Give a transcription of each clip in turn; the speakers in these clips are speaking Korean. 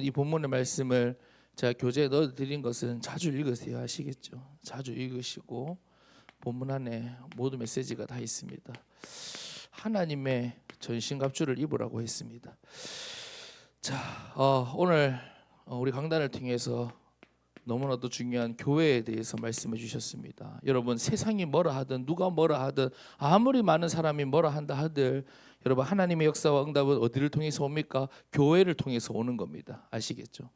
이 본문의 말씀을 제가 교재에 넣어드린 것은 자주 읽으세요. 아시겠죠? 자주 읽으시고 본문 안에 모든 메시지가 다 있습니다. 하나님의 전신갑주를 입으라고 했습니다. 자, 오늘 우리 강단을 통해서 너무나도 중요한 교회에 대해서 말씀해 주셨습니다. 여러분, 세상이 뭐라 하든 누가 뭐라 하든 아무리 많은 사람이 뭐라 한다 하들 여러분, 하나님의 역사와 응답은 어디를 통해서 옵니까? 교회를 통해서 오는 겁니다. 아시겠죠?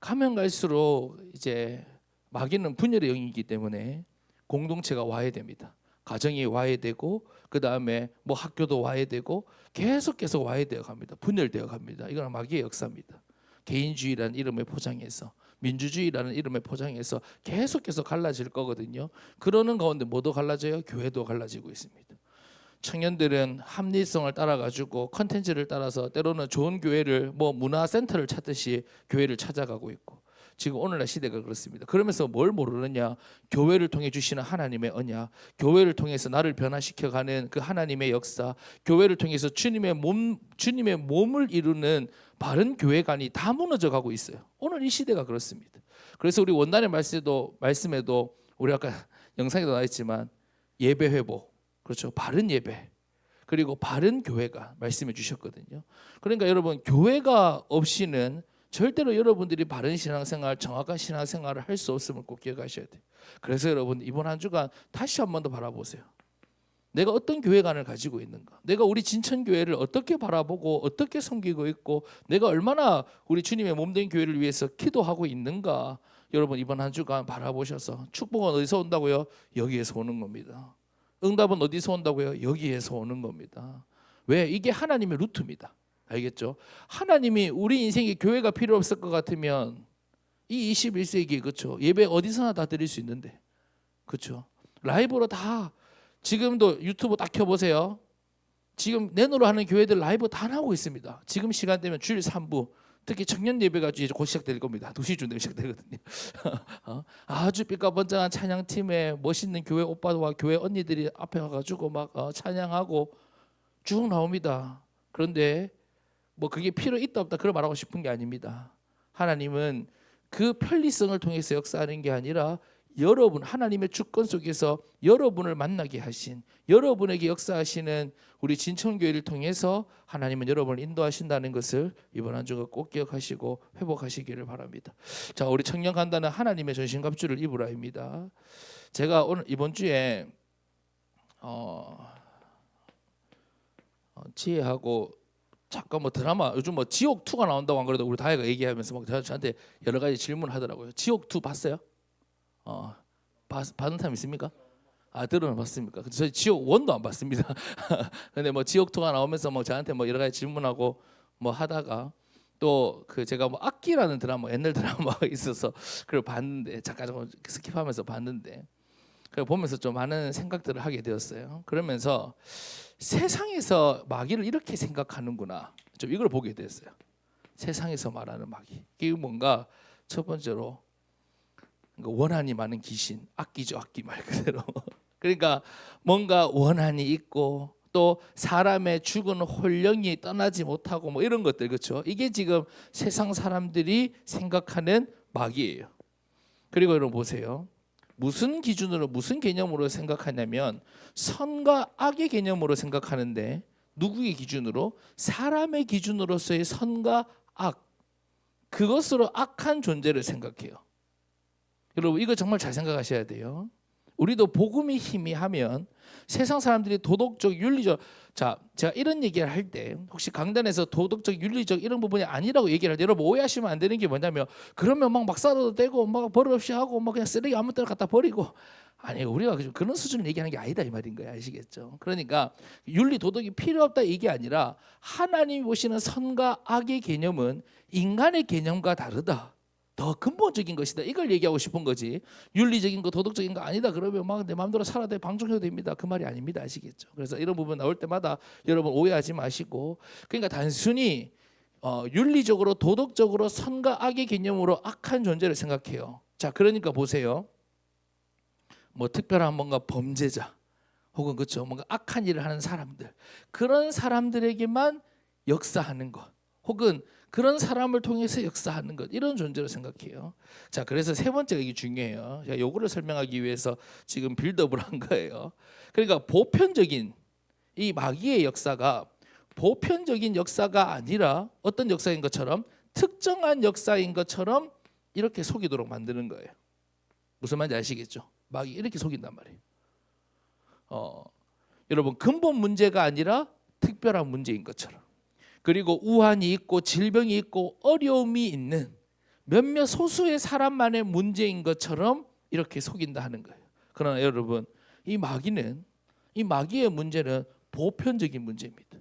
가면 갈수록 이제 마귀는 분열의 영이기 때문에 공동체가 와야 됩니다. 가정이 와야 되고 그 다음에 뭐 학교도 와야 되고 계속 와야 되어 갑니다. 분열되어 갑니다. 이건 마귀의 역사입니다. 개인주의라는 이름을 포장해서 민주주의라는 이름을 포장해서 계속 갈라질 거거든요. 그러는 가운데 뭐도 갈라져요? 교회도 갈라지고 있습니다. 청년들은 합리성을 따라가지고 컨텐츠를 따라서 때로는 좋은 교회를 뭐 문화센터를 찾듯이 교회를 찾아가고 있고 지금 오늘날 시대가 그렇습니다. 그러면서 뭘 모르느냐? 교회를 통해 주시는 하나님의 언약, 교회를 통해서 나를 변화시켜가는 그 하나님의 역사, 교회를 통해서 주님의 몸을 이루는 바른 교회관이 다 무너져가고 있어요. 오늘 이 시대가 그렇습니다. 그래서 우리 원단의 말씀에도 우리 아까 영상에도 나왔지만 예배 회복, 그렇죠? 바른 예배 그리고 바른 교회가 말씀해 주셨거든요. 그러니까 여러분, 교회가 없이는 절대로 여러분들이 바른 신앙생활, 정확한 신앙생활을 할 수 없음을 꼭 기억하셔야 돼요. 그래서 여러분, 이번 한 주간 다시 한 번 더 바라보세요. 내가 어떤 교회관을 가지고 있는가? 내가 우리 진천교회를 어떻게 바라보고 어떻게 섬기고 있고 내가 얼마나 우리 주님의 몸된 교회를 위해서 기도하고 있는가? 여러분, 이번 한 주간 바라보셔서 축복은 어디서 온다고요? 여기에서 오는 겁니다. 응답은 어디서 온다고요? 여기에서 오는 겁니다. 왜? 이게 하나님의 루트입니다. 알겠죠? 하나님이 우리 인생에 교회가 필요 없을 것 같으면 이 21세기 그렇죠? 예배 어디서나 다 드릴 수 있는데 그렇죠? 라이브로 다 지금도 유튜브 딱 켜보세요. 지금 내노로 하는 교회들 라이브 다 나오고 있습니다. 지금 시간 되면 주일 3부 특히 청년 예배가 이제 곧 시작될 겁니다. 2시쯤 되면 시작되거든요. 아주 삐까번쩍한 찬양팀에 멋있는 교회 오빠와 교회 언니들이 앞에 가가지고 막 찬양하고 쭉 나옵니다. 그런데 뭐 그게 필요 있다 없다 그걸 말하고 싶은 게 아닙니다. 하나님은 그 편리성을 통해서 역사하는 게 아니라 여러분, 하나님의 주권 속에서 여러분을 만나게 하신, 여러분에게 역사하시는 우리 진천교회를 통해서 하나님은 여러분을 인도하신다는 것을 이번 한 주가 꼭 기억하시고 회복하시기를 바랍니다. 자, 우리 청년 간다는 하나님의 전신갑주를 입으라입니다. 제가 오늘 이번 주에 지혜하고 잠깐 뭐 드라마 요즘 뭐 지옥 2가 나온다고 안 그래도 우리 다혜가 얘기하면서 막 저한테 여러 가지 질문하더라고요. 지옥 2 봤어요? 받은 사람 있습니까? 들어는 봤습니까? 저희 지옥 1도 안 봤습니다. 근데 뭐 지옥 2가 나오면서 뭐 저한테 뭐 여러 가지 질문하고 뭐 하다가 또 그 제가 뭐 악기라는 드라마 옛날 드라마가 있어서 그걸 봤는데 잠깐 좀 스킵하면서 봤는데 그걸 보면서 좀 많은 생각들을 하게 되었어요. 그러면서 세상에서 마귀를 이렇게 생각하는구나. 좀 이걸 보게 됐어요. 세상에서 말하는 마귀. 이게 뭔가 첫 번째로 원한이 많은 귀신, 악기죠, 악기 말 그대로. 그러니까 뭔가 원한이 있고 또 사람의 죽은 혼령이 떠나지 못하고 뭐 이런 것들 그렇죠. 이게 지금 세상 사람들이 생각하는 마귀예요. 그리고 여러분 보세요. 무슨 기준으로 무슨 개념으로 생각하냐면 선과 악의 개념으로 생각하는데 누구의 기준으로? 사람의 기준으로서의 선과 악, 그것으로 악한 존재를 생각해요. 여러분, 이거 정말 잘 생각하셔야 돼요. 우리도 복음이 희미하면 세상 사람들이 도덕적, 윤리적, 자, 제가 이런 얘기를 할 때 혹시 강단에서 도덕적, 윤리적 이런 부분이 아니라고 얘기를 할 때 여러분 오해하시면 안 되는 게 뭐냐면 그러면 막 싸도 되고 막 버릇없이 하고 막 그냥 쓰레기 아무 때나 갖다 버리고 아니, 우리가 그런 수준을 얘기하는 게 아니다 이 말인 거예요. 아시겠죠? 그러니까 윤리 도덕이 필요 없다 이게 아니라 하나님이 보시는 선과 악의 개념은 인간의 개념과 다르다. 더 근본적인 것이다. 이걸 얘기하고 싶은 거지. 윤리적인 거, 도덕적인 거 아니다. 그러면 막 내 마음대로 살아야 돼, 방종해도 됩니다. 그 말이 아닙니다. 아시겠죠? 그래서 이런 부분 나올 때마다 여러분 오해하지 마시고, 그러니까 단순히 윤리적으로, 도덕적으로 선과 악의 개념으로 악한 존재를 생각해요. 자, 그러니까 보세요. 뭐 특별한 뭔가 범죄자, 혹은 그렇죠, 뭔가 악한 일을 하는 사람들, 그런 사람들에게만 역사하는 것, 혹은 그런 사람을 통해서 역사하는 것, 이런 존재로 생각해요. 자, 그래서 세 번째가 이게 중요해요. 제가 요거를 설명하기 위해서 지금 빌드업을 한 거예요. 그러니까 보편적인 이 마귀의 역사가 보편적인 역사가 아니라 어떤 역사인 것처럼 특정한 역사인 것처럼 이렇게 속이도록 만드는 거예요. 무슨 말인지 아시겠죠? 마귀 이렇게 속인단 말이에요. 여러분, 근본 문제가 아니라 특별한 문제인 것처럼, 그리고 우환이 있고 질병이 있고 어려움이 있는 몇몇 소수의 사람만의 문제인 것처럼 이렇게 속인다 하는 거예요. 그러나 여러분, 이 마귀의 문제는 보편적인 문제입니다.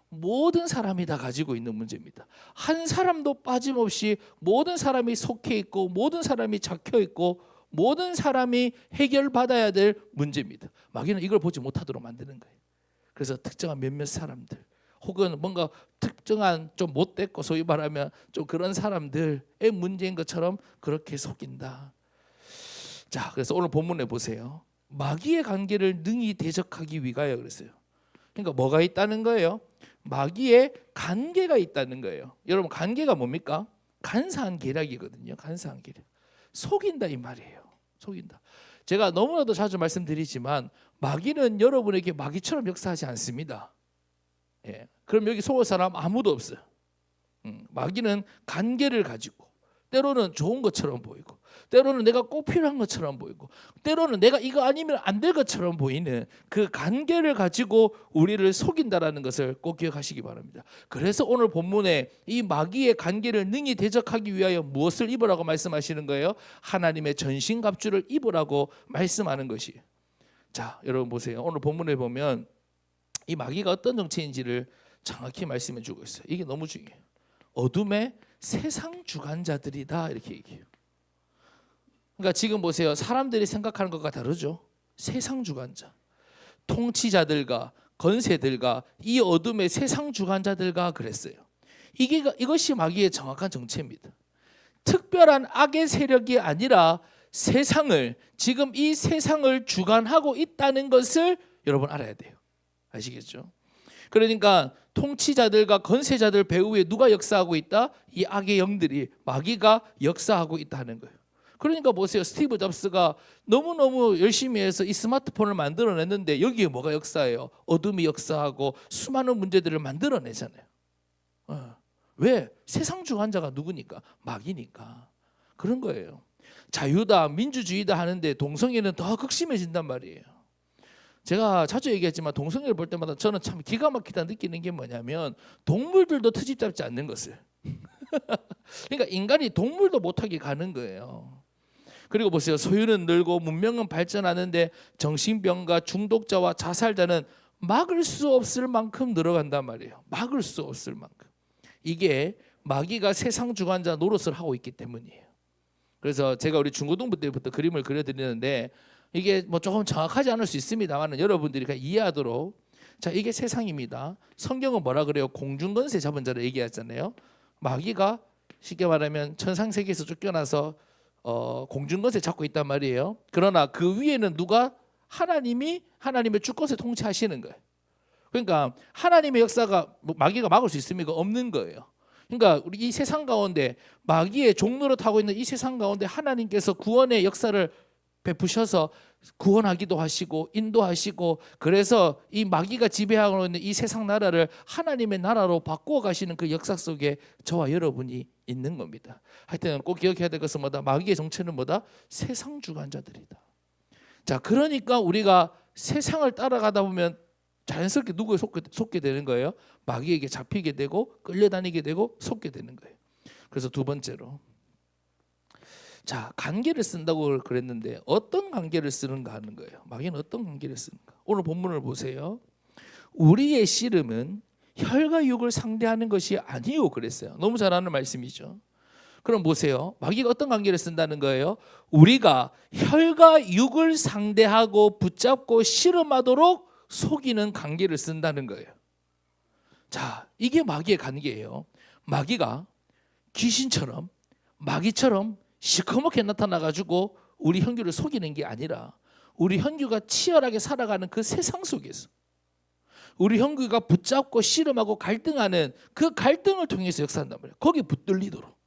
모든 사람이 다 가지고 있는 문제입니다. 한 사람도 빠짐없이 모든 사람이 속해 있고 모든 사람이 잡혀 있고 모든 사람이 해결받아야 될 문제입니다. 마귀는 이걸 보지 못하도록 만드는 거예요. 그래서 특정한 몇몇 사람들, 혹은 뭔가 특정한 좀 못됐고 소위 말하면 좀 그런 사람들의 문제인 것처럼 그렇게 속인다. 자, 그래서 오늘 본문에 보세요. 마귀의 관계를 능히 대적하기 위하여 그랬어요. 그러니까 뭐가 있다는 거예요? 마귀의 관계가 있다는 거예요. 여러분, 관계가 뭡니까? 간사한 계략이거든요. 간사한 계략. 속인다 이 말이에요. 속인다. 제가 너무나도 자주 말씀드리지만 마귀는 여러분에게 마귀처럼 역사하지 않습니다. 예. 그럼 여기 속을 사람 아무도 없어요. 마귀는 관계를 가지고 때로는 좋은 것처럼 보이고 때로는 내가 꼭 필요한 것처럼 보이고 때로는 내가 이거 아니면 안 될 것처럼 보이는 그 관계를 가지고 우리를 속인다라는 것을 꼭 기억하시기 바랍니다. 그래서 오늘 본문에 이 마귀의 관계를 능히 대적하기 위하여 무엇을 입으라고 말씀하시는 거예요? 하나님의 전신갑주를 입으라고 말씀하는 것이. 자, 여러분 보세요. 오늘 본문에 보면 이 마귀가 어떤 정체인지를 정확히 말씀해 주고 있어요. 이게 너무 중요해요. 어둠의 세상 주관자들이다 이렇게 얘기해요. 그러니까 지금 보세요. 사람들이 생각하는 것과 다르죠. 세상 주관자, 통치자들과 건세들과 이 어둠의 세상 주관자들과 그랬어요. 이것이 마귀의 정확한 정체입니다. 특별한 악의 세력이 아니라 세상을, 지금 이 세상을 주관하고 있다는 것을 여러분 알아야 돼요. 아시겠죠? 그러니까 통치자들과 건세자들 배후에 누가 역사하고 있다? 이 악의 영들이, 마귀가 역사하고 있다는 거예요. 그러니까 보세요. 스티브 잡스가 너무너무 열심히 해서 이 스마트폰을 만들어냈는데 여기에 뭐가 역사해요? 어둠이 역사하고 수많은 문제들을 만들어내잖아요. 왜? 세상 주관자가 누구니까? 마귀니까. 그런 거예요. 자유다, 민주주의다 하는데 동성애는 더 극심해진단 말이에요. 제가 자주 얘기했지만 동성애를 볼 때마다 저는 참 기가 막히다 느끼는 게 뭐냐면 동물들도 트집 잡지 않는 것을 그러니까 인간이 동물도 못하게 가는 거예요. 그리고 보세요. 소유는 늘고 문명은 발전하는데 정신병과 중독자와 자살자는 막을 수 없을 만큼 늘어간단 말이에요. 막을 수 없을 만큼. 이게 마귀가 세상 주관자 노릇을 하고 있기 때문이에요. 그래서 제가 우리 중고등부 때부터 그림을 그려드리는데 이게 뭐 조금 정확하지 않을 수 있습니다만 여러분들이 그냥 이해하도록, 자, 이게 세상입니다. 성경은 뭐라 그래요? 공중권세 잡은 자를 얘기하잖아요. 마귀가 쉽게 말하면 천상세계에서 쫓겨나서 공중권세 잡고 있단 말이에요. 그러나 그 위에는 누가? 하나님의 주권세 통치하시는 거예요. 그러니까 하나님의 역사가 마귀가 막을 수 있습니까? 없는 거예요. 그러니까 우리 이 세상 가운데 마귀의 종로를 타고 있는 이 세상 가운데 하나님께서 구원의 역사를 베푸셔서 구원하기도 하시고 인도하시고, 그래서 이 마귀가 지배하고 있는 이 세상 나라를 하나님의 나라로 바꾸어 가시는 그 역사 속에 저와 여러분이 있는 겁니다. 하여튼 꼭 기억해야 될 것은 뭐다? 마귀의 정체는 뭐다? 세상 주관자들이다. 자, 그러니까 우리가 세상을 따라가다 보면 자연스럽게 누구에 속게 되는 거예요? 마귀에게 잡히게 되고 끌려다니게 되고 속게 되는 거예요. 그래서 두 번째로, 자, 관계를 쓴다고 그랬는데 어떤 관계를 쓰는가 하는 거예요. 마귀는 어떤 관계를 쓰는가? 오늘 본문을 보세요. 우리의 씨름은 혈과 육을 상대하는 것이 아니요 그랬어요. 너무 잘 아는 말씀이죠. 그럼 보세요. 마귀가 어떤 관계를 쓴다는 거예요? 우리가 혈과 육을 상대하고 붙잡고 씨름하도록 속이는 관계를 쓴다는 거예요. 자, 이게 마귀의 관계예요. 마귀가 귀신처럼, 마귀처럼 시커멓게 나타나가지고 우리 형규를 속이는 게 아니라 우리 형규가 치열하게 살아가는 그 세상 속에서 우리 형제가 붙잡고 씨름하고 갈등하는 그 갈등을 통해서 역사한단 말이에요. 거기 붙들리도록.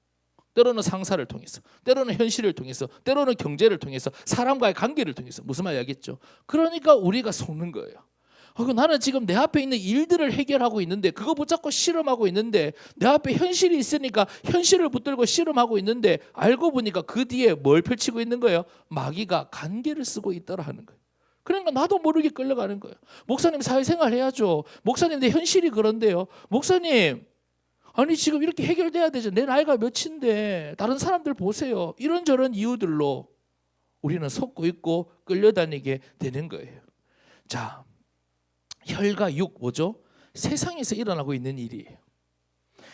때로는 상사를 통해서, 때로는 현실을 통해서, 때로는 경제를 통해서, 사람과의 관계를 통해서. 무슨 말인지 알겠죠? 그러니까 우리가 속는 거예요. 나는 지금 내 앞에 있는 일들을 해결하고 있는데, 그거 붙잡고 씨름하고 있는데, 내 앞에 현실이 있으니까 현실을 붙들고 씨름하고 있는데, 알고 보니까 그 뒤에 뭘 펼치고 있는 거예요? 마귀가 관계를 쓰고 있더라 하는 거예요. 그러니까 나도 모르게 끌려가는 거예요. 목사님 사회생활 해야죠. 목사님 내 현실이 그런데요. 목사님 아니 지금 이렇게 해결돼야 되죠. 내 나이가 몇인데 다른 사람들 보세요. 이런저런 이유들로 우리는 속고 있고 끌려다니게 되는 거예요. 자, 혈과 육 뭐죠? 세상에서 일어나고 있는 일이에요.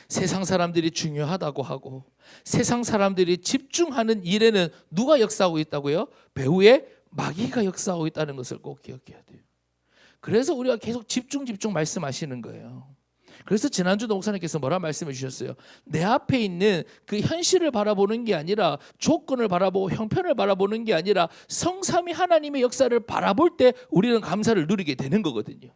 세상 사람들이 중요하다고 하고 세상 사람들이 집중하는 일에는 누가 역사하고 있다고요? 배후에 마귀가 역사하고 있다는 것을 꼭 기억해야 돼요. 그래서 우리가 계속 집중 말씀하시는 거예요. 그래서 지난주도 목사님께서 뭐라 말씀해 주셨어요? 내 앞에 있는 그 현실을 바라보는 게 아니라 조건을 바라보고 형편을 바라보는 게 아니라 성삼위 하나님의 역사를 바라볼 때 우리는 감사를 누리게 되는 거거든요.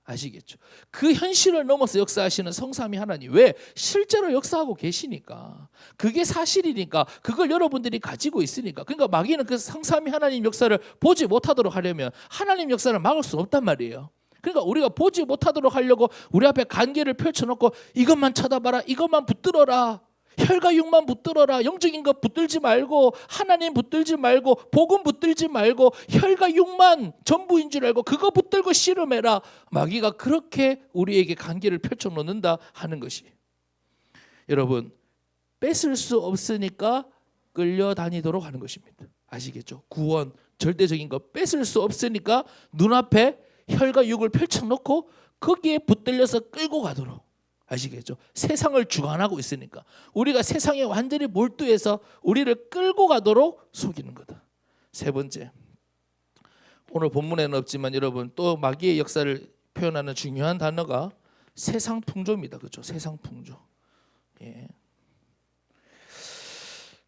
아시겠죠? 그 현실을 넘어서 역사하시는 성삼위 하나님. 왜? 실제로 역사하고 계시니까. 그게 사실이니까. 그걸 여러분들이 가지고 있으니까. 그러니까 마귀는 그 성삼위 하나님 역사를 보지 못하도록 하려면 하나님 역사를 막을 수 없단 말이에요. 그러니까 우리가 보지 못하도록 하려고 우리 앞에 관계를 펼쳐놓고 이것만 쳐다봐라, 이것만 붙들어라, 혈과 육만 붙들어라, 영적인 것 붙들지 말고 하나님 붙들지 말고 복음 붙들지 말고 혈과 육만 전부인 줄 알고 그거 붙들고 씨름해라. 마귀가 그렇게 우리에게 관계를 펼쳐놓는다 하는 것이. 여러분 뺏을 수 없으니까 끌려다니도록 하는 것입니다. 아시겠죠? 구원 절대적인 거 뺏을 수 없으니까 눈앞에 혈과 육을 펼쳐놓고 거기에 붙들려서 끌고 가도록. 아시겠죠? 세상을 주관하고 있으니까 우리가 세상에 완전히 몰두해서 우리를 끌고 가도록 속이는 거다. 세 번째, 오늘 본문에는 없지만 여러분 또 마귀의 역사를 표현하는 중요한 단어가 세상 풍조입니다. 그렇죠? 세상 풍조. 예.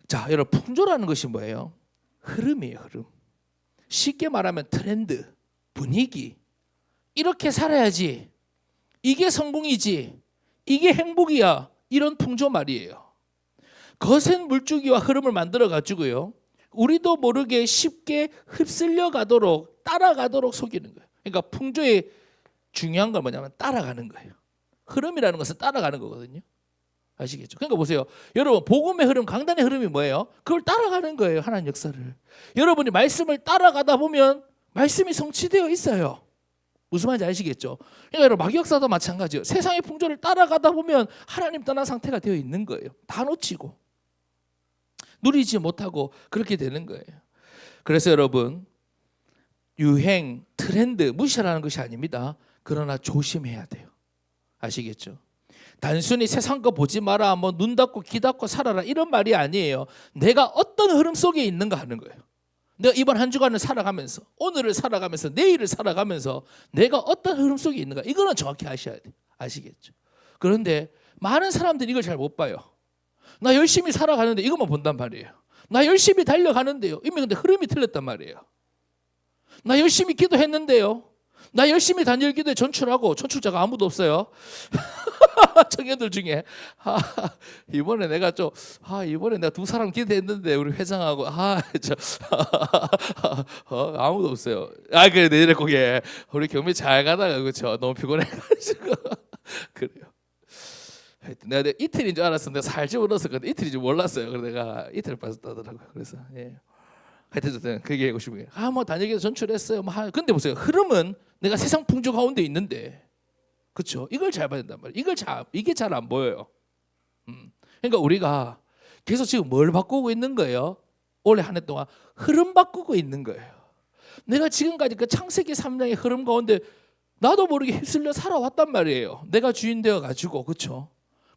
자, 여러분 풍조라는 것이 뭐예요? 흐름이에요. 흐름. 쉽게 말하면 트렌드, 분위기. 이렇게 살아야지. 이게 성공이지. 이게 행복이야. 이런 풍조 말이에요. 거센 물줄기와 흐름을 만들어 가지고요. 우리도 모르게 쉽게 휩쓸려 가도록 따라가도록 속이는 거예요. 그러니까 풍조의 중요한 건 뭐냐면 따라가는 거예요. 흐름이라는 것은 따라가는 거거든요. 아시겠죠? 그러니까 보세요. 여러분 복음의 흐름, 강단의 흐름이 뭐예요? 그걸 따라가는 거예요. 하나님 역사를. 여러분이 말씀을 따라가다 보면 말씀이 성취되어 있어요. 무슨 말인지 아시겠죠? 그러니까 여러분 마귀 역사도 마찬가지예요. 세상의 풍조를 따라가다 보면 하나님 떠난 상태가 되어 있는 거예요. 다 놓치고 누리지 못하고 그렇게 되는 거예요. 그래서 여러분 유행, 트렌드 무시하라는 것이 아닙니다. 그러나 조심해야 돼요. 아시겠죠? 단순히 세상 거 보지 마라, 뭐 눈 닫고 귀 닫고 살아라 이런 말이 아니에요. 내가 어떤 흐름 속에 있는가 하는 거예요. 내가 이번 한 주간을 살아가면서 오늘을 살아가면서 내일을 살아가면서 내가 어떤 흐름 속에 있는가 이거는 정확히 아셔야 돼요. 아시겠죠? 그런데 많은 사람들이 이걸 잘 못 봐요. 나 열심히 살아가는데 이것만 본단 말이에요. 나 열심히 달려가는데요. 이미 근데 흐름이 틀렸단 말이에요. 나 열심히 기도했는데요. 나 열심히 단일 기도에 전출하고 전출자가 아무도 없어요. 청년들 중에 이번에 내가 이번에 내가 두 사람 기도했는데 우리 회장하고 아무도 없어요. 그래 내일 거기에 우리 경매 잘 가다가 그렇죠. 너무 피곤해가지고 그래요. 내가 이틀인 줄 알았어. 내가 살짝 울었어. 근데 이틀인 줄 몰랐어요. 그래서 내가 이틀 빠졌다더라고요. 그래서 하여튼 그게 하고 싶은 게 뭐 단일기도 전출했어요. 근데 보세요. 흐름은 내가 세상 풍조 가운데 있는데, 그렇죠? 이걸 잘 봐야 된단 말이에요. 이게 잘 안 보여요. 그러니까 우리가 계속 지금 뭘 바꾸고 있는 거예요? 올해 한 해 동안 흐름 바꾸고 있는 거예요. 내가 지금까지 그 창세기 3장의 흐름 가운데 나도 모르게 휩쓸려 살아왔단 말이에요. 내가 주인 되어 가지고, 그렇죠?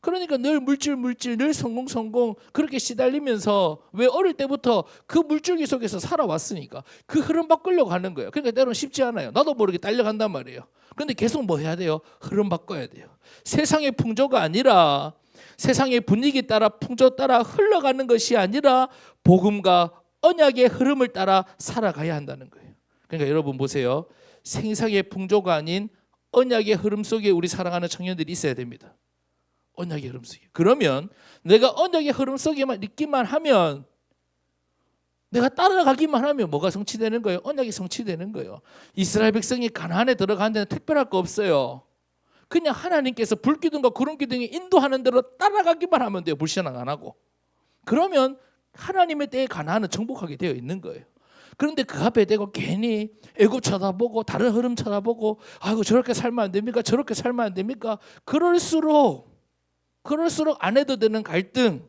그러니까 늘 물질 늘 성공 그렇게 시달리면서 왜 어릴 때부터 그 물줄기 속에서 살아왔으니까 그 흐름 바꾸려고 하는 거예요. 그러니까 때로는 쉽지 않아요. 나도 모르게 딸려간단 말이에요. 그런데 계속 뭐 해야 돼요? 흐름 바꿔야 돼요. 세상의 풍조가 아니라 세상의 분위기 따라 풍조 따라 흘러가는 것이 아니라 복음과 언약의 흐름을 따라 살아가야 한다는 거예요. 그러니까 여러분 보세요. 세상의 풍조가 아닌 언약의 흐름 속에 우리 사랑하는 청년들이 있어야 됩니다. 언약의 흐름 속에. 그러면 내가 언약의 흐름 속에만 있기만 하면, 내가 따라가기만 하면 뭐가 성취되는 거예요? 언약이 성취되는 거예요. 이스라엘 백성이 가나안에 들어가는 데는 특별할 거 없어요. 그냥 하나님께서 불기둥과 구름기둥이 인도하는 대로 따라가기만 하면 돼요. 불신앙 안 하고. 그러면 하나님의 때에 가나안은 정복하게 되어 있는 거예요. 그런데 그 앞에 대고 괜히 애굽 쳐다보고 다른 흐름 쳐다보고 아이고 저렇게 살면 안 됩니까? 저렇게 살면 안 됩니까? 그럴수록 안 해도 되는 갈등,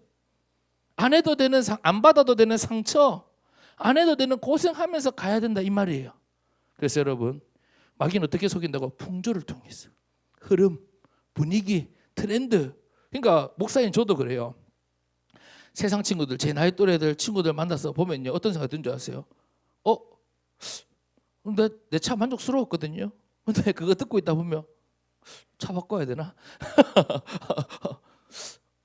안 해도 되는 안 받아도 되는 상처, 안 해도 되는 고생하면서 가야 된다 이 말이에요. 그래서 여러분, 마귀는 어떻게 속인다고? 풍조를 통해서. 흐름, 분위기, 트렌드. 그러니까 목사님 저도 그래요. 세상 친구들, 제 나이 또래들 친구들 만나서 보면요, 어떤 생각 드는 줄 아세요? 내 차 만족스러웠거든요. 근데 그거 듣고 있다 보면 차 바꿔야 되나?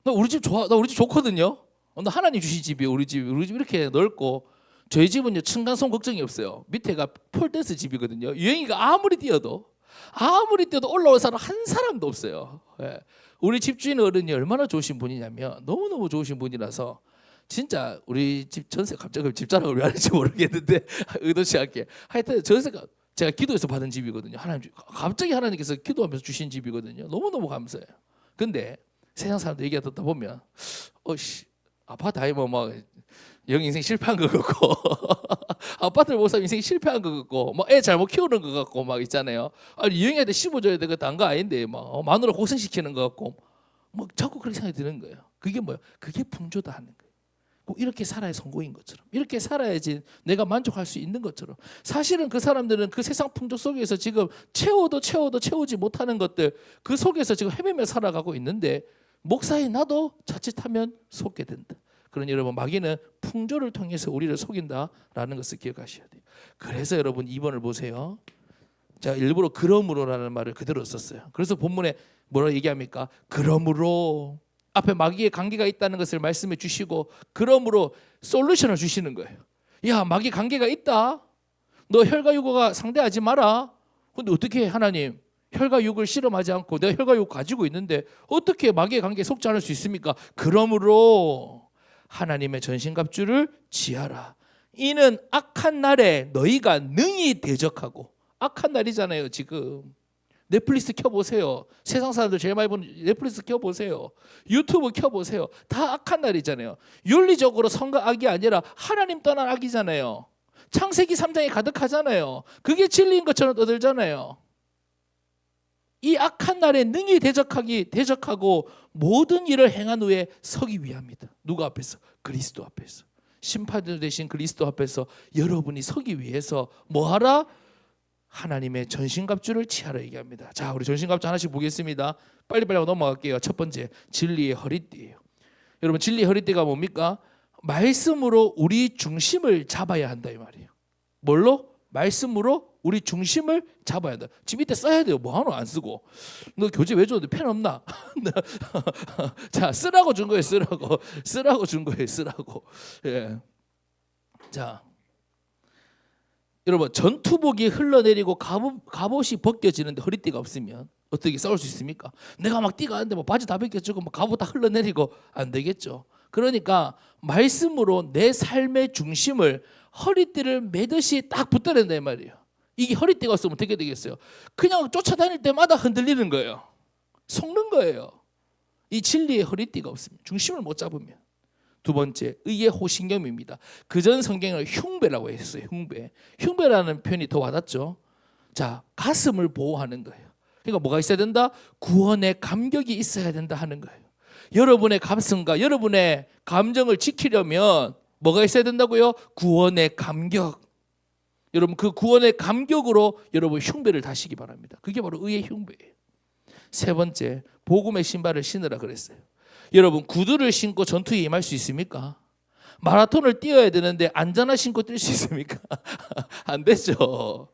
나 우리 집 좋아, 나 우리 집 좋거든요. 나 하나님 주신 집이에요. 우리 집 이렇게 넓고, 저희 집은요 층간소음 걱정이 없어요. 밑에가 폴댄스 집이거든요. 유행이가 아무리 뛰어도 올라올 사람 한 사람도 없어요. 예. 우리 집주인 어른이 얼마나 좋으신 분이냐면, 너무너무 좋으신 분이라서 진짜 우리 집 전세, 갑자기 집 자랑을 왜 하는지 모르겠는데 의도치 않게 하여튼 전세가 제가 기도해서 받은 집이거든요. 갑자기 하나님께서 기도하면서 주신 집이거든요. 너무너무 감사해요. 근데 세상 사람들 얘기 듣다 보면 아파트 아니면 막 영 인생 실패한 것 같고 아파트를 못 사면 인생 실패한 것 같고 뭐 애 잘못 키우는 것 같고 막 있잖아요. 아니 영애한테 씹어줘야 되고 단 거 아닌데 막 마누라 고생시키는 것 같고 막 자꾸 그렇게 생각이 드는 거예요. 그게 뭐예요? 그게 풍조다 하는 거예요. 꼭 이렇게 살아야 성공인 것처럼, 이렇게 살아야지 내가 만족할 수 있는 것처럼. 사실은 그 사람들은 그 세상 풍조 속에서 지금 채워도 채우지 못하는 것들, 그 속에서 지금 헤매며 살아가고 있는데, 목사인 나도 자칫하면 속게 된다. 그러니 여러분, 마귀는 풍조를 통해서 우리를 속인다라는 것을 기억하셔야 돼요. 그래서 여러분 2번을 보세요. 제가 일부러 그러므로라는 말을 그대로 썼어요. 그래서 본문에 뭐라 얘기합니까? 그러므로, 앞에 마귀의 관계가 있다는 것을 말씀해 주시고, 그러므로 솔루션을 주시는 거예요. 야, 마귀 관계가 있다. 너 혈과 육과 상대하지 마라. 근데 어떻게 하나님, 혈과 육을 실험하지 않고 내가 혈과 육 가지고 있는데 어떻게 마귀의 관계에 속지 않을 수 있습니까? 그러므로 하나님의 전신갑주를 취하라. 이는 악한 날에 너희가 능히 대적하고. 악한 날이잖아요 지금. 넷플릭스 켜보세요. 세상 사람들 제일 많이 보는 넷플릭스 켜보세요. 유튜브 켜보세요. 다 악한 날이잖아요. 윤리적으로 선과 악이 아니라 하나님 떠난 악이잖아요. 창세기 3장에 가득하잖아요. 그게 진리인 것처럼 떠들잖아요. 이 악한 날에 능히 대적하고 모든 일을 행한 후에 서기 위함이다. 누가 앞에서? 그리스도 앞에서. 심판 되신 그리스도 앞에서 여러분이 서기 위해서 뭐하라? 하나님의 전신갑주를 취하라 얘기합니다. 자, 우리 전신갑주 하나씩 보겠습니다. 빨리빨리 넘어갈게요. 첫 번째, 진리의 허리띠예요. 여러분, 진리의 허리띠가 뭡니까? 말씀으로 우리 중심을 잡아야 한다 이 말이에요. 뭘로? 말씀으로 우리 중심을 잡아야 한다. 지금 이때 써야 돼요. 뭐하노 안 쓰고. 너 교재 왜 줬는데 펜 없나? 자, 쓰라고 준 거예요. 쓰라고 준 거예요. 쓰라고. 예. 자, 여러분, 전투복이 흘러내리고 갑옷이 벗겨지는데 허리띠가 없으면 어떻게 싸울 수 있습니까? 내가 막 뛰가 하는데 뭐 바지 다 벗겨지고 뭐 갑옷 다 흘러내리고 안 되겠죠. 그러니까 말씀으로 내 삶의 중심을 허리띠를 매듯이 딱 붙어야 된다 이 말이에요. 이게 허리띠가 없으면 어떻게 되겠어요? 그냥 쫓아다닐 때마다 흔들리는 거예요. 속는 거예요. 이 진리의 허리띠가 없으면, 중심을 못 잡으면. 두 번째, 의의 호신경입니다. 그전 성경을 흉배라고 했어요. 흉배라는 표현이 더 와닿죠. 자, 가슴을 보호하는 거예요. 그러니까 뭐가 있어야 된다? 구원의 감격이 있어야 된다 하는 거예요. 여러분의 가슴과 여러분의 감정을 지키려면 뭐가 있어야 된다고요? 구원의 감격. 여러분, 그 구원의 감격으로 여러분 흉배를 다시기 바랍니다. 그게 바로 의의 흉배예요. 세 번째, 복음의 신발을 신으라 그랬어요. 여러분, 구두를 신고 전투에 임할 수 있습니까? 마라톤을 뛰어야 되는데 안전화 신고 뛸 수 있습니까? 안 되죠.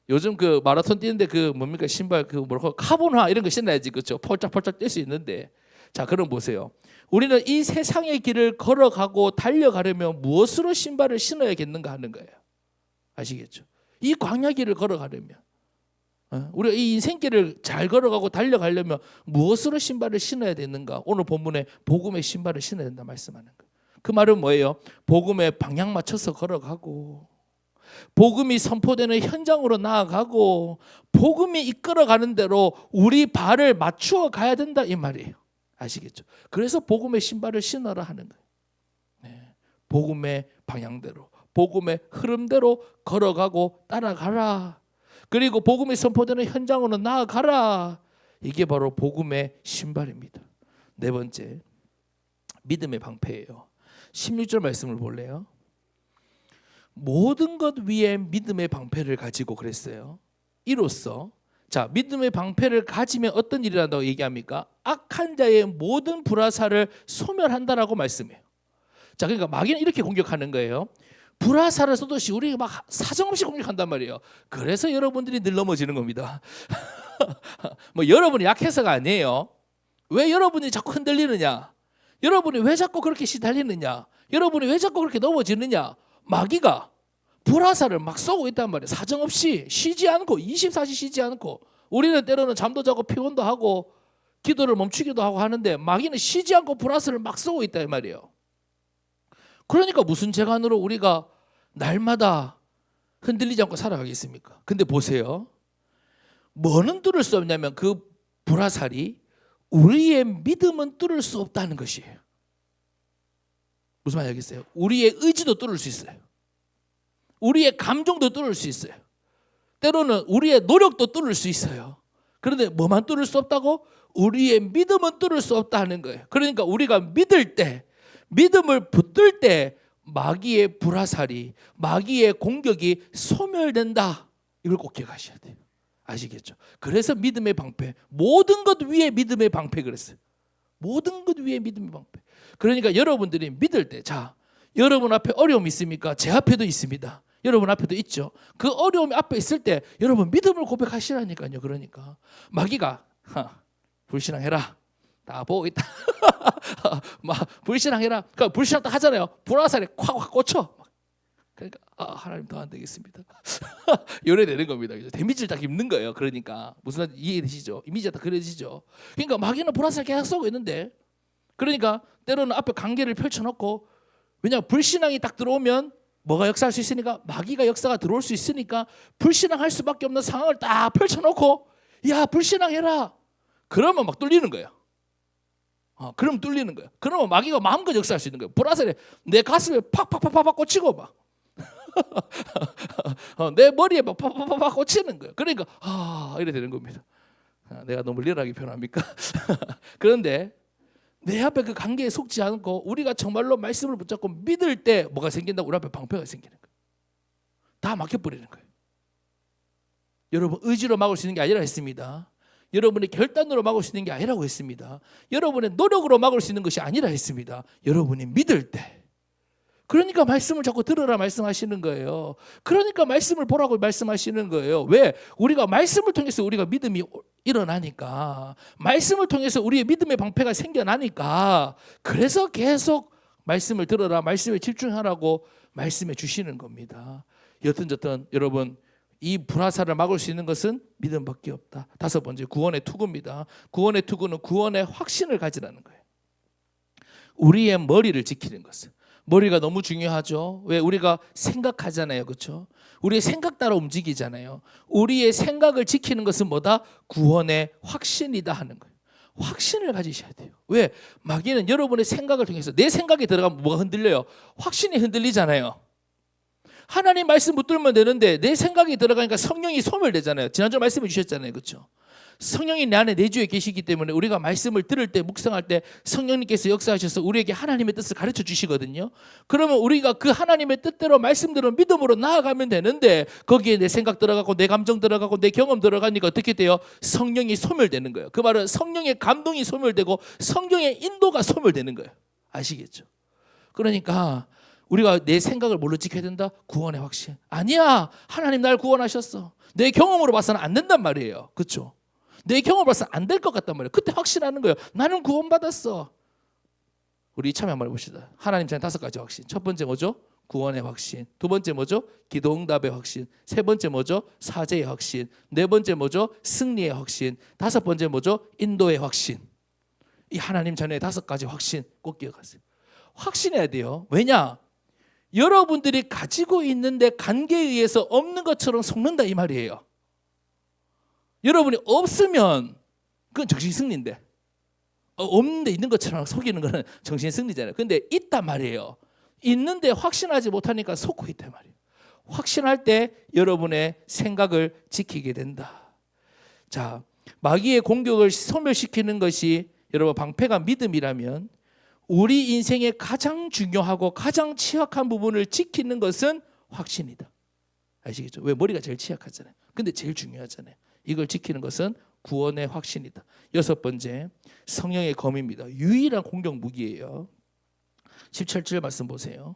요즘 그 마라톤 뛰는데 그 뭡니까? 신발 그 뭐라고 카본화 이런 거 신어야지, 그렇죠? 펄짝펄짝 뛸 수 있는데. 자, 그럼 보세요. 우리는 이 세상의 길을 걸어가고 달려가려면 무엇으로 신발을 신어야겠는가 하는 거예요. 아시겠죠? 이 광야 길을 걸어가려면 우리가 이 인생길을 잘 걸어가고 달려가려면 무엇으로 신발을 신어야 되는가? 오늘 본문에 복음의 신발을 신어야 된다 말씀하는 거예요. 그 말은 뭐예요? 복음에 방향 맞춰서 걸어가고 복음이 선포되는 현장으로 나아가고 복음이 이끌어가는 대로 우리 발을 맞추어 가야 된다 이 말이에요. 아시겠죠? 그래서 복음의 신발을 신어라 하는 거예요. 네. 복음의 방향대로 복음의 흐름대로 걸어가고 따라가라. 그리고 복음이 선포되는 현장으로 나아가라. 이게 바로 복음의 신발입니다. 네 번째, 믿음의 방패예요. 16절 말씀을 볼래요? 모든 것 위에 믿음의 방패를 가지고 그랬어요. 이로써 자, 믿음의 방패를 가지면 어떤 일을 한다고 얘기합니까? 악한 자의 모든 불화살을 소멸한다라고 말씀해요. 자, 그러니까 마귀는 이렇게 공격하는 거예요. 불화살을 쏘듯이 우리가 막 사정없이 공격한단 말이에요. 그래서 여러분들이 늘 넘어지는 겁니다. 뭐 여러분이 약해서가 아니에요. 왜 여러분이 자꾸 흔들리느냐? 여러분이 왜 자꾸 그렇게 시달리느냐? 여러분이 왜 자꾸 그렇게 넘어지느냐? 마귀가 불화살을 막 쏘고 있단 말이에요. 사정없이 쉬지 않고 24시 쉬지 않고 우리는 때로는 잠도 자고 피곤도 하고 기도를 멈추기도 하고 하는데 마귀는 쉬지 않고 불화살을 막 쏘고 있다 이 말이에요. 그러니까 무슨 재간으로 우리가 날마다 흔들리지 않고 살아가겠습니까? 근데 보세요. 뭐는 뚫을 수 없냐면 그 불화살이 우리의 믿음은 뚫을 수 없다는 것이에요. 무슨 말인지 알겠어요? 우리의 의지도 뚫을 수 있어요. 우리의 감정도 뚫을 수 있어요. 때로는 우리의 노력도 뚫을 수 있어요. 그런데 뭐만 뚫을 수 없다고? 우리의 믿음은 뚫을 수 없다 하는 거예요. 그러니까 우리가 믿을 때 믿음을 붙들 때 마귀의 불화살이 마귀의 공격이 소멸된다. 이걸 꼭 기억하셔야 돼요. 아시겠죠? 그래서 믿음의 방패, 모든 것 위에 믿음의 방패 그랬어요. 모든 것 위에 믿음의 방패. 그러니까 여러분들이 믿을 때, 자, 여러분 앞에 어려움이 있습니까? 제 앞에도 있습니다. 여러분 앞에도 있죠. 그 어려움이 앞에 있을 때 여러분 믿음을 고백하시라니까요. 그러니까 마귀가 불신앙해라. 다 보고 있다. 막 불신앙해라. 그러니까 불신앙 딱 하잖아요. 불화살에 콱콱 꽂혀. 그러니까 하나님 더 안 되겠습니다. 이래 되는 겁니다. 데미지를 딱 입는 거예요. 그러니까 무슨 말인지 이해되시죠? 이미지가 다 그려지죠. 그러니까 마귀는 불화살 계속 쏘고 있는데, 그러니까 때로는 앞에 관계를 펼쳐놓고, 왜냐하면 불신앙이 딱 들어오면 뭐가 역사할 수 있으니까, 마귀가 역사가 들어올 수 있으니까 불신앙할 수밖에 없는 상황을 딱 펼쳐놓고 야 불신앙해라. 그러면 막 뚫리는 거예요. 그럼 뚫리는 거예요. 그러면 마귀가 마음껏 역사할 수 있는 거예요. 불화살에 내 가슴에 팍팍팍팍 꽂히고 막 내 머리에 막 팍팍팍팍 꽂히는 거예요. 그러니까 이래 되는 겁니다. 내가 너무 리얼하게 표현합니까? 그런데 내 앞에 그 관계에 속지 않고 우리가 정말로 말씀을 붙잡고 믿을 때 뭐가 생긴다고? 우리 앞에 방패가 생기는 거예요. 다 막혀버리는 거예요. 여러분 의지로 막을 수 있는 게 아니라 했습니다. 여러분의 결단으로 막을 수 있는 게 아니라고 했습니다. 여러분의 노력으로 막을 수 있는 것이 아니라 했습니다. 여러분이 믿을 때. 그러니까 말씀을 자꾸 들으라 말씀하시는 거예요. 그러니까 말씀을 보라고 말씀하시는 거예요. 왜? 우리가 말씀을 통해서 우리가 믿음이 일어나니까, 말씀을 통해서 우리의 믿음의 방패가 생겨나니까, 그래서 계속 말씀을 들으라, 말씀에 집중하라고 말씀해 주시는 겁니다. 여튼저튼 여러분, 이 불화살을 막을 수 있는 것은 믿음밖에 없다. 다섯 번째, 구원의 투구입니다. 구원의 투구는 구원의 확신을 가지라는 거예요. 우리의 머리를 지키는 것은, 머리가 너무 중요하죠. 왜? 우리가 생각하잖아요. 그렇죠? 우리의 생각 따라 움직이잖아요. 우리의 생각을 지키는 것은 뭐다? 구원의 확신이다 하는 거예요. 확신을 가지셔야 돼요. 왜? 마귀는 여러분의 생각을 통해서, 내 생각이 들어가면 뭐가 흔들려요? 확신이 흔들리잖아요. 하나님 말씀 붙들면 되는데 내 생각이 들어가니까 성령이 소멸되잖아요. 지난주 말씀해 주셨잖아요. 그렇죠? 성령이 내 안에 내주에 계시기 때문에 우리가 말씀을 들을 때, 묵상할 때 성령님께서 역사하셔서 우리에게 하나님의 뜻을 가르쳐 주시거든요. 그러면 우리가 그 하나님의 뜻대로 말씀대로 믿음으로 나아가면 되는데, 거기에 내 생각 들어가고 내 감정 들어가고 내 경험 들어가니까 어떻게 돼요? 성령이 소멸되는 거예요. 그 말은 성령의 감동이 소멸되고 성령의 인도가 소멸되는 거예요. 아시겠죠? 그러니까 우리가 내 생각을 뭘로 지켜야 된다? 구원의 확신. 아니야, 하나님 날 구원하셨어. 내 경험으로 봐서는 안 된단 말이에요. 그렇죠? 내 경험을 봐서는 안 될 것 같단 말이에요. 그때 확신하는 거예요. 나는 구원받았어. 우리 이참에 한번 해봅시다. 하나님 전에 5가지 확신. 첫 번째 뭐죠? 구원의 확신. 두 번째 뭐죠? 기도응답의 확신. 세 번째 뭐죠? 사죄의 확신. 네 번째 뭐죠? 승리의 확신. 다섯 번째 뭐죠? 인도의 확신. 이 하나님 자녀의 다섯 가지 확신 꼭 기억하세요. 확신해야 돼요. 왜냐? 여러분들이 가지고 있는데 관계에 의해서 없는 것처럼 속는다 이 말이에요. 여러분이 없으면 그건 정신승리인데, 없는데 있는 것처럼 속이는 거는 정신승리잖아요. 근데 있단 말이에요. 있는데 확신하지 못하니까 속고 있단 말이에요. 확신할 때 여러분의 생각을 지키게 된다. 자, 마귀의 공격을 소멸시키는 것이 여러분 방패가 믿음이라면 우리 인생의 가장 중요하고 가장 취약한 부분을 지키는 것은 확신이다. 아시겠죠? 왜? 머리가 제일 취약하잖아요. 근데 제일 중요하잖아요. 이걸 지키는 것은 구원의 확신이다. 여섯 번째, 성령의 검입니다. 유일한 공격 무기예요. 17절 말씀 보세요.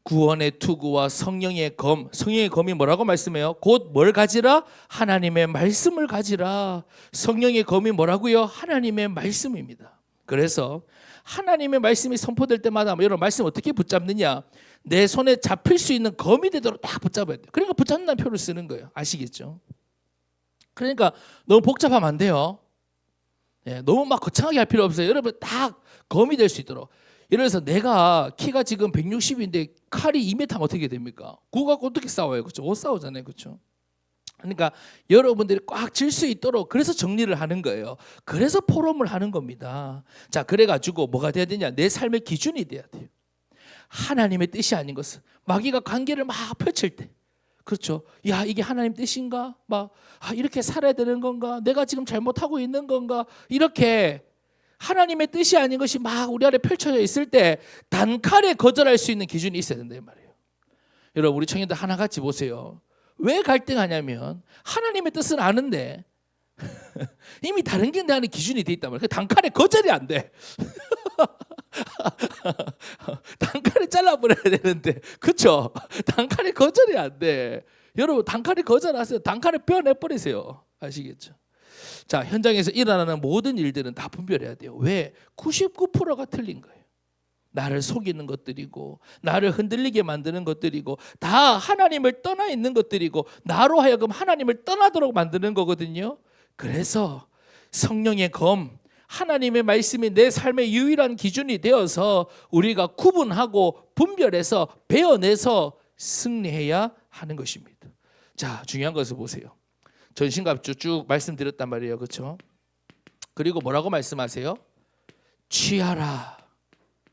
구원의 투구와 성령의 검. 성령의 검이 뭐라고 말씀해요? 곧 뭘 가지라? 하나님의 말씀을 가지라. 성령의 검이 뭐라고요? 하나님의 말씀입니다. 그래서 하나님의 말씀이 선포될 때마다 여러분 말씀 어떻게 붙잡느냐? 내 손에 잡힐 수 있는 검이 되도록 딱 붙잡아야 돼요. 그러니까 붙잡는다는 표를 쓰는 거예요. 아시겠죠? 그러니까 너무 복잡하면 안 돼요. 너무 막 거창하게 할 필요 없어요. 여러분 딱 검이 될 수 있도록. 예를 들어서 내가 키가 지금 160인데 칼이 2m면 어떻게 됩니까? 그거 갖고 어떻게 싸워요? 그렇죠? 못 싸우잖아요. 그렇죠? 그러니까 여러분들이 꽉 질 수 있도록 그래서 정리를 하는 거예요. 그래서 포럼을 하는 겁니다. 자, 그래가지고 뭐가 돼야 되냐? 내 삶의 기준이 돼야 돼요. 하나님의 뜻이 아닌 것은 마귀가 관계를 막 펼칠 때, 그렇죠? 야, 이게 하나님 뜻인가? 막 이렇게 살아야 되는 건가? 내가 지금 잘못하고 있는 건가? 이렇게 하나님의 뜻이 아닌 것이 막 우리 안에 펼쳐져 있을 때 단칼에 거절할 수 있는 기준이 있어야 된다 이 말이에요. 여러분 우리 청년들 하나같이 보세요. 왜 갈등하냐면 하나님의 뜻은 아는데 이미 다른 게 내 안에 기준이 돼 있단 말이에요. 단칼에 거절이 안 돼. 단칼에 잘라버려야 되는데, 그렇죠? 단칼에 거절이 안 돼. 여러분 단칼에 거절하세요. 단칼에 뼈내버리세요. 아시겠죠? 자, 현장에서 일어나는 모든 일들은 다 분별해야 돼요. 왜? 99%가 틀린 거예요. 나를 속이는 것들이고 나를 흔들리게 만드는 것들이고 다 하나님을 떠나 있는 것들이고 나로 하여금 하나님을 떠나도록 만드는 거거든요. 그래서 성령의 검, 하나님의 말씀이 내 삶의 유일한 기준이 되어서 우리가 구분하고 분별해서 베어내서 승리해야 하는 것입니다. 자, 중요한 것을 보세요. 전신갑주 쭉 말씀드렸단 말이에요. 그렇죠? 그리고 뭐라고 말씀하세요? 취하라.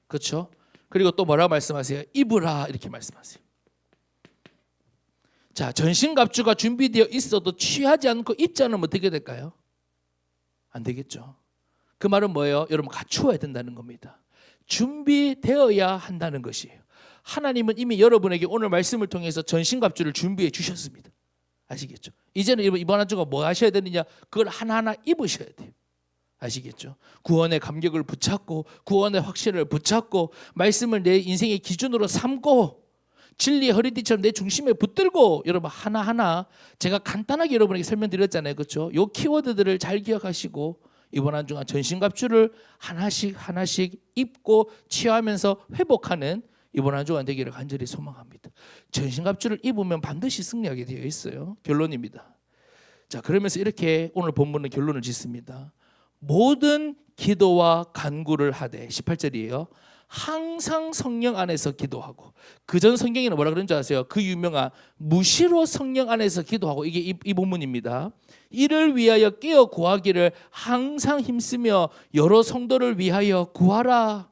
그렇죠? 그리고 또 뭐라고 말씀하세요? 입으라 이렇게 말씀하세요. 자, 전신갑주가 준비되어 있어도 취하지 않고 입지 않으면 어떻게 될까요? 안 되겠죠. 그 말은 뭐예요? 여러분 갖추어야 된다는 겁니다. 준비되어야 한다는 것이에요. 하나님은 이미 여러분에게 오늘 말씀을 통해서 전신갑주를 준비해 주셨습니다. 아시겠죠? 이제는 이번 한 주가 뭐 하셔야 되느냐? 그걸 하나하나 입으셔야 돼요. 아시겠죠? 구원의 감격을 붙잡고 구원의 확신을 붙잡고 말씀을 내 인생의 기준으로 삼고 진리의 허리띠처럼 내 중심에 붙들고 여러분 하나하나 제가 간단하게 여러분에게 설명드렸잖아요. 그렇죠? 요 키워드들을 잘 기억하시고 이번 한 주간 전신갑주를 하나씩 입고 취하면서 회복하는 이번 한 주간 되기를 간절히 소망합니다. 전신갑주를 입으면 반드시 승리하게 되어 있어요. 결론입니다. 자, 그러면서 이렇게 오늘 본문은 결론을 짓습니다. 모든 기도와 간구를 하되 18절이에요. 항상 성령 안에서 기도하고 그전 성경에는 뭐라 그런 줄 아세요? 그 유명한 무시로 성령 안에서 기도하고 이게 이 본문입니다. 이를 위하여 깨어 구하기를 항상 힘쓰며 여러 성도를 위하여 구하라.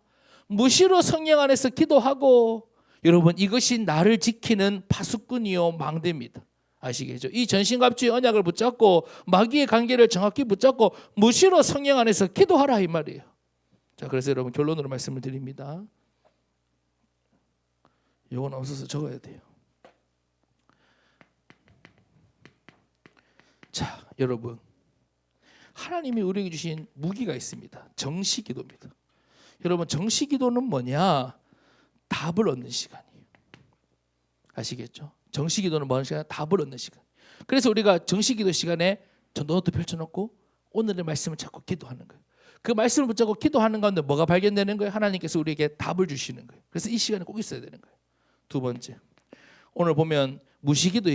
무시로 성령 안에서 기도하고 여러분 이것이 나를 지키는 파수꾼이요 망대입니다. 아시겠죠? 이 전신갑주의 언약을 붙잡고 마귀의 관계를 정확히 붙잡고 무시로 성령 안에서 기도하라 이 말이에요. 자, 그래서 여러분 결론으로 말씀을 드립니다. 이건 없어서 적어야 돼요. 자, 여러분 하나님이 우리에게 주신 무기가 있습니다. 정시기도입니다. 여러분 정시기도는 뭐냐? 답을 얻는 시간이에요. 아시겠죠? 정시기도는 뭐 하는 시간? 답을 얻는 시간. 그래서 우리가 정시기도 시간에 저 노트 펼쳐놓고 오늘의 말씀을 찾고 기도하는 거예요. 그 말씀을 붙잡고 기도하는 가운데 뭐가 발견되는 거예요? 하나님께서 우리에게 답을 주시는 거예요. 그래서 이 시간에 꼭 있어야 되는 거예요. 두 번째, 오늘 보면 무시기도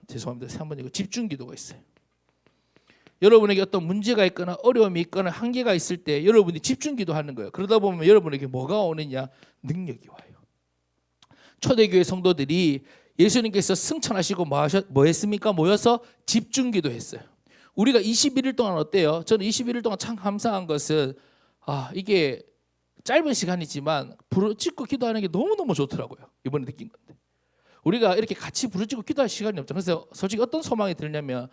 죄송합니다. 한 번 이거 집중기도가 있어요. 여러분에게 어떤 문제가 있거나 어려움이 있거나 한계가 있을 때 여러분이 집중기도 하는 거예요. 그러다 보면 여러분에게 뭐가 오느냐? 능력이 와요. 초대교회 성도들이 예수님께서 승천하시고 뭐 했습니까? 모여서 집중기도 했어요. 우리가 21일 동안 어때요? 저는 21일 동안 참 감사한 것은 이게 짧은 시간이지만 부르짖고 기도하는 게 너무너무 좋더라고요. 이번에 느낀 건데. 우리가 이렇게 같이 부르짖고 기도할 시간이 없죠. 그래서 솔직히 어떤 소망이 들냐면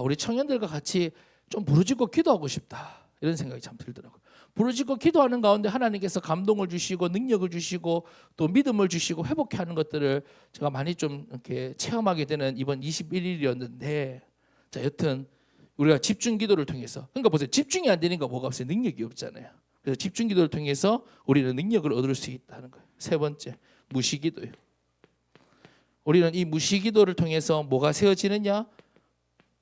우리 청년들과 같이 좀 부르짖고 기도하고 싶다. 이런 생각이 참 들더라고요. 부르짖고 기도하는 가운데 하나님께서 감동을 주시고 능력을 주시고 또 믿음을 주시고 회복해 하는 것들을 제가 많이 좀 이렇게 체험하게 되는 이번 21일이었는데 자, 여튼 우리가 집중 기도를 통해서 그러니까 보세요. 집중이 안 되니까 뭐가 없어요? 능력이 없잖아요. 그래서 집중 기도를 통해서 우리는 능력을 얻을 수 있다는 거예요. 세 번째, 무시기도예요. 우리는 이 무시기도를 통해서 뭐가 세워지느냐?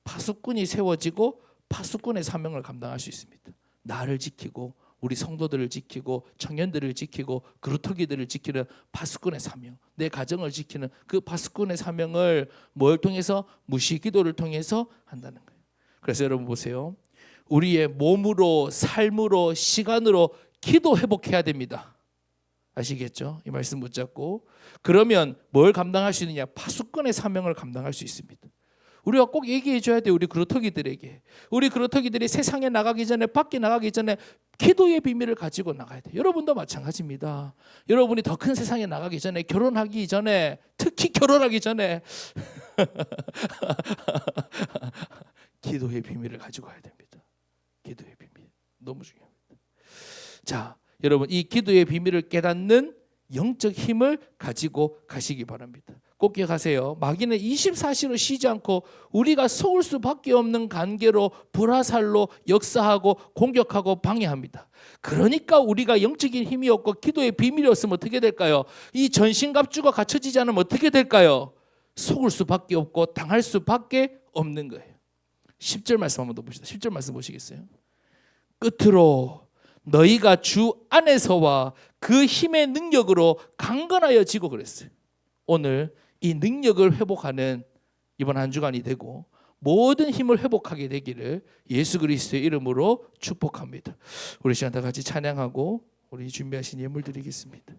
파수꾼이 세워지고 파수꾼의 사명을 감당할 수 있습니다. 나를 지키고 우리 성도들을 지키고 청년들을 지키고 그루터기들을 지키는 파수꾼의 사명, 내 가정을 지키는 그 파수꾼의 사명을 뭘 통해서? 무시기도를 통해서 한다는 거예요. 그래서 여러분 보세요. 우리의 몸으로 삶으로 시간으로 기도 회복해야 됩니다. 아시겠죠? 이 말씀 붙잡고 그러면 뭘 감당할 수 있느냐? 파수꾼의 사명을 감당할 수 있습니다. 우리가 꼭 얘기해 줘야 돼요. 우리 그루터기들에게. 우리 그루터기들이 세상에 나가기 전에 밖에 나가기 전에 기도의 비밀을 가지고 나가야 돼요. 여러분도 마찬가지입니다. 여러분이 더 큰 세상에 나가기 전에 결혼하기 전에 특히 결혼하기 전에 기도의 비밀을 가지고 가야 됩니다. 기도의 비밀. 너무 중요합니다. 자, 여러분 이 기도의 비밀을 깨닫는 영적 힘을 가지고 가시기 바랍니다. 꼭 기억하세요. 마귀는 24시로 쉬지 않고 우리가 속을 수밖에 없는 관계로 불화살로 역사하고 공격하고 방해합니다. 그러니까 우리가 영적인 힘이 없고 기도의 비밀이 없으면 어떻게 될까요? 이 전신갑주가 갖춰지지 않으면 어떻게 될까요? 속을 수밖에 없고 당할 수밖에 없는 거예요. 10절 말씀 한번 더 봅시다. 10절 말씀 보시겠어요? 끝으로 너희가 주 안에서와 그 힘의 능력으로 강건하여지고 그랬어요. 오늘 이 능력을 회복하는 이번 한 주간이 되고 모든 힘을 회복하게 되기를 예수 그리스도의 이름으로 축복합니다. 우리 시간 다 같이 찬양하고 우리 준비하신 예물 드리겠습니다.